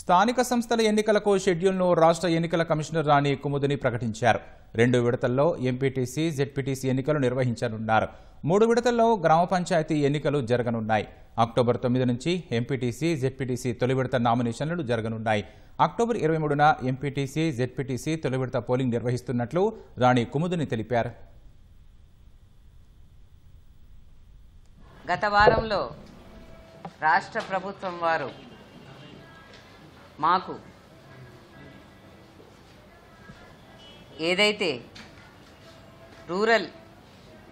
స్థానిక సంస్థల ఎన్నికలకు షెడ్యూల్ను రాష్ట్ర ఎన్నికల కమిషనర్ రాణి కుముదిని ప్రకటించారు. 2 విడతల్లో ఎంపీటీసీ, జెడ్పీటీసీ ఎన్నికలు నిర్వహించనున్నారు. 3 విడతల్లో గ్రామ పంచాయతీ ఎన్నికలు జరగనున్నాయి. అక్టోబర్ 9 నుంచి ఎంపీటీసీ, జెడ్పీటీసీ తొలి విడత నామినేషన్లు జరగనున్నాయి. అక్టోబర్ 23న ఎంపీటీసీ, జెడ్పీటీసీ తొలి విడత పోలింగ్ నిర్వహిస్తున్నట్లు రాణి కుముదిని తెలిపారు. గత వారంలో రాష్ట్ర ప్రభుత్వం వారు మాకు ఏదైతే రూరల్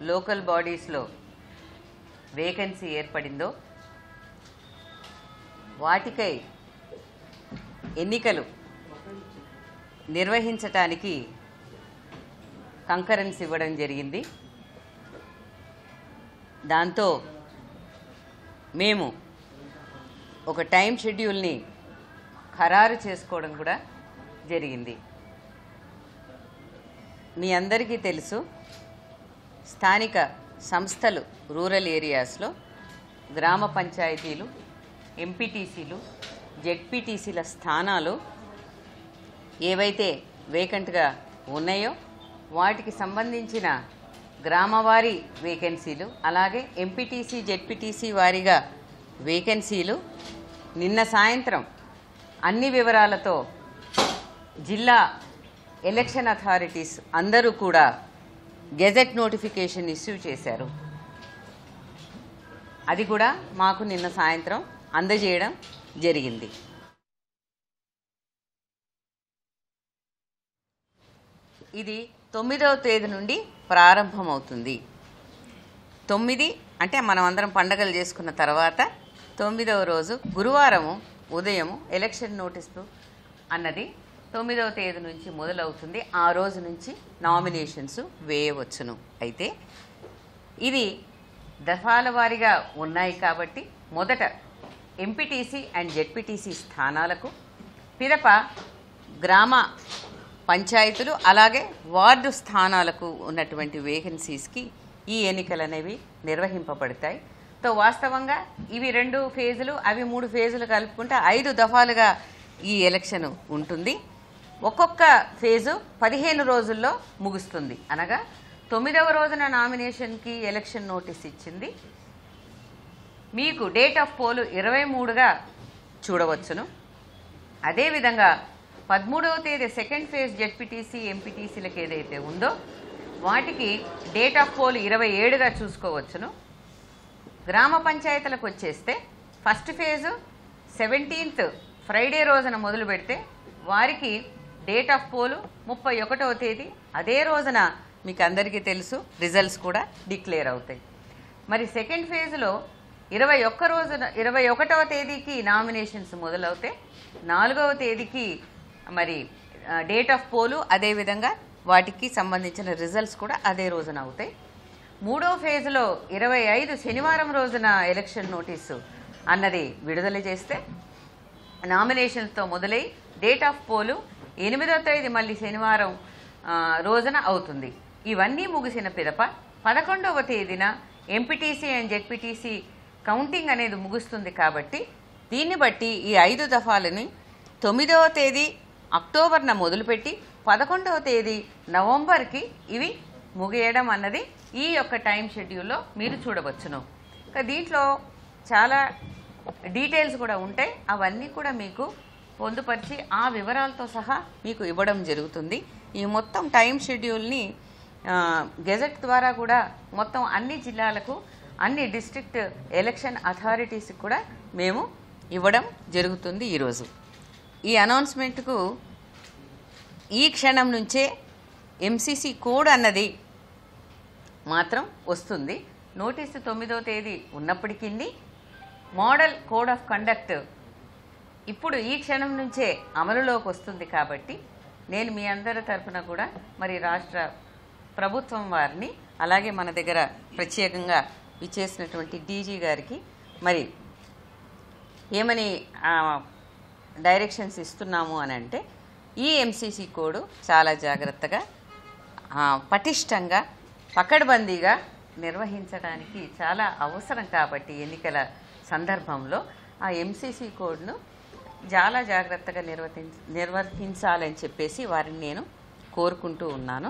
లోకల్ బాడీస్లో వేకెన్సీ ఏర్పడిందో వాటికై ఎన్నికలు నిర్వహించటానికి కంకరెన్స్ ఇవ్వడం జరిగింది. దాంతో మేము ఒక టైం షెడ్యూల్ని ఖరారు చేసుకోవడం కూడా జరిగింది. మీ అందరికీ తెలుసు, స్థానిక సంస్థలు రూరల్ ఏరియాస్లో గ్రామ పంచాయతీలు, ఎంపీటీసీలు, జెడ్పీటీసీల స్థానాలు ఏవైతే వేకెంట్గా ఉన్నాయో వాటికి సంబంధించిన గ్రామవారీ వేకెన్సీలు, అలాగే ఎంపీటీసీ, జెడ్పీటీసీ వారీగా వేకెన్సీలు నిన్న సాయంత్రం అన్ని వివరాలతో జిల్లా ఎలక్షన్ అథారిటీస్ అందరూ కూడా గెజెట్ నోటిఫికేషన్ ఇష్యూ చేశారు. అది కూడా మాకు నిన్న సాయంత్రం అందజేయడం జరిగింది. ఇది 9వ తేదీ నుండి ప్రారంభమవుతుంది. 9 అంటే మనం అందరం పండగలు చేసుకున్న తర్వాత 9వ రోజు గురువారము ఉదయము ఎలక్షన్ నోటీసు అన్నది 9వ తేదీ నుంచి మొదలవుతుంది. ఆ రోజు నుంచి నామినేషన్స్ వేయవచ్చును. అయితే ఇది దఫాల వారీగా ఉన్నాయి కాబట్టి మొదట ఎంపీటీసీ అండ్ జెడ్పీటీసీ స్థానాలకు, పిదప గ్రామ పంచాయతీలు అలాగే వార్డు స్థానాలకు ఉన్నటువంటి వేకెన్సీస్కి ఈ ఎన్నికలు అనేవి నిర్వహింపబడతాయి. వాస్తవంగా ఇవి 2 ఫేజులు, అవి 3 ఫేజులు కలుపుకుంటే 5 దఫాలుగా ఈ ఎలక్షన్ ఉంటుంది. ఒక్కొక్క ఫేజు 15 రోజుల్లో ముగుస్తుంది. అనగా 9వ రోజున నామినేషన్కి ఎలక్షన్ నోటీస్ ఇచ్చింది. మీకు డేట్ ఆఫ్ పోల్ 23గా చూడవచ్చును. అదేవిధంగా 13వ తేదీ సెకండ్ ఫేజ్ జెడ్పీటీసీ, ఎంపీటీసీలకు ఏదైతే ఉందో వాటికి డేట్ ఆఫ్ పోల్ 27గా చూసుకోవచ్చును. గ్రామ పంచాయతీలకు వచ్చేస్తే ఫస్ట్ ఫేజు 17th ఫ్రైడే రోజున మొదలు పెడితే వారికి డేట్ ఆఫ్ పోలు 31వ తేదీ, అదే రోజున మీకు అందరికీ తెలుసు రిజల్ట్స్ కూడా డిక్లేర్ అవుతాయి. మరి సెకండ్ ఫేజ్లో 21వ తేదీకి నామినేషన్స్ మొదలవుతే 4వ తేదీకి మరి డేట్ ఆఫ్ పోలు, అదేవిధంగా వాటికి సంబంధించిన రిజల్ట్స్ కూడా అదే రోజున అవుతాయి. 3వ ఫేజ్లో 25 శనివారం రోజున ఎలక్షన్ నోటీసు అన్నది విడుదల చేస్తే నామినేషన్స్తో మొదలై డేట్ ఆఫ్ పోలు 8వ తేదీ మళ్ళీ శనివారం రోజున అవుతుంది. ఇవన్నీ ముగిసిన పిదప 11వ తేదీన ఎంపీటీసీ అండ్ జెడ్పీటీసీ కౌంటింగ్ అనేది ముగుస్తుంది. కాబట్టి దీన్ని బట్టి ఈ 5 దఫాలని 9వ తేదీ అక్టోబర్న మొదలుపెట్టి 11వ తేదీ నవంబర్కి ఇవి ముగియడం అన్నది ఈ యొక్క టైం షెడ్యూల్లో మీరు చూడవచ్చును. దీంట్లో చాలా డీటెయిల్స్ కూడా ఉంటాయి. అవన్నీ కూడా మీకు పొందుపరిచి ఆ వివరాలతో సహా మీకు ఇవ్వడం జరుగుతుంది. ఈ మొత్తం టైం షెడ్యూల్ని గెజెట్ ద్వారా కూడా మొత్తం అన్ని జిల్లాలకు, అన్ని డిస్ట్రిక్ట్ ఎలక్షన్ అథారిటీస్కి కూడా మేము ఇవ్వడం జరుగుతుంది. ఈరోజు ఈ అనౌన్స్మెంట్కు ఈ క్షణం నుంచే ఎంసీసీ కోడ్ అన్నది మాత్రం వస్తుంది. నోటీసు 9వ తేదీ ఉన్నప్పటికీ మోడల్ కోడ్ ఆఫ్ కండక్ట్ ఇప్పుడు ఈ క్షణం నుంచే అమలులోకి వస్తుంది. కాబట్టి నేను మీ అందరి తరఫున కూడా మరి రాష్ట్ర ప్రభుత్వం వారిని, అలాగే మన దగ్గర ప్రత్యేకంగా ఇచ్చేసినటువంటి డీజీ గారికి మరి ఏమని డైరెక్షన్స్ ఇస్తున్నాము అని అంటే, ఈ ఎంసీసీ కోడ్ చాలా జాగ్రత్తగా, పటిష్టంగా, పకడ్బందీగా నిర్వహించడానికి చాలా అవసరం. కాబట్టి ఎన్నికల సందర్భంలో ఆ ఎంసీసీ కోడ్ను చాలా జాగ్రత్తగా నిర్వర్తించాలని చెప్పేసి వారిని నేను కోరుకుంటూ ఉన్నాను.